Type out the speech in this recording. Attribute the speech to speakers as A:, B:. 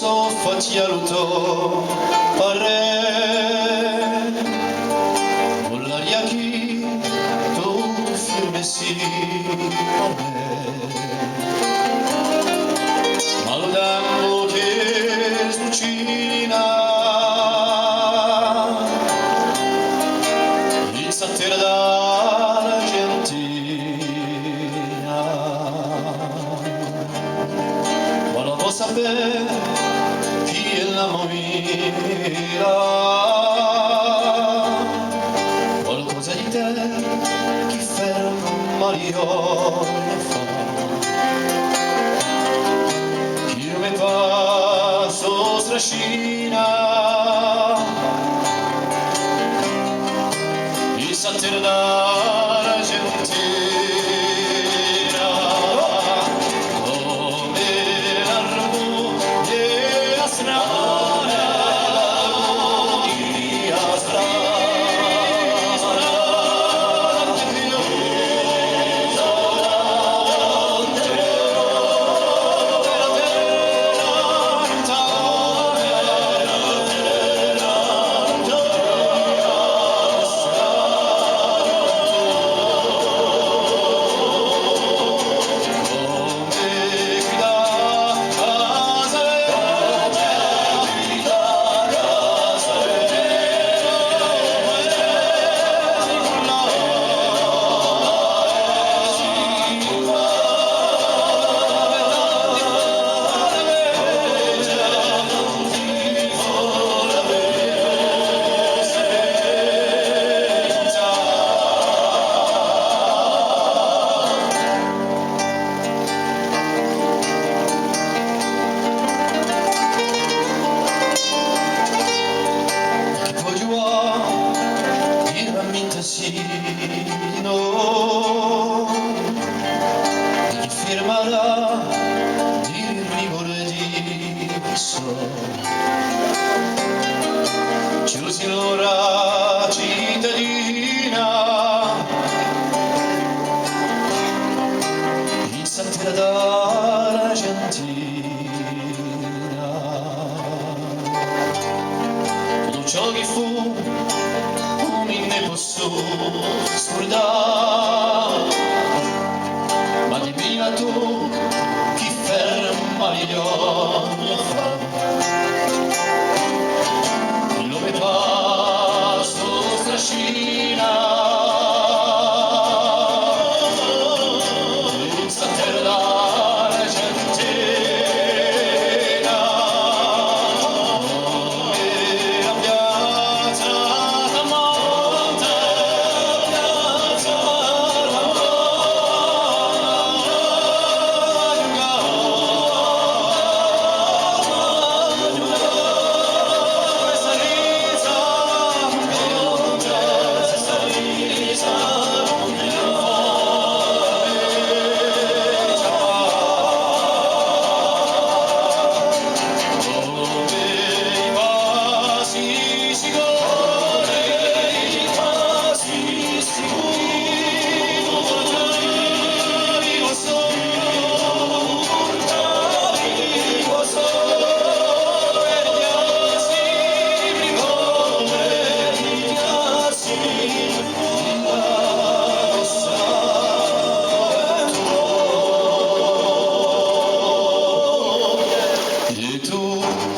A: soffacialuto parre con l'aria chi tu firmessi a me ma lo dammo che smucina il sattere d'Argentina ma lo può sapere chi è la movida qualcosa di te chi ferma l'io ne fa chi me passo strascina il sattere d'Argentina no, e chi firmerà di rigore di so ci signora cittadina il sattere d'Argentina tutto ciò che fu ne posso scordare ma divina tu chi ferma gli occhi il nome passo strascina il sattere d'Argentina e la piazza tu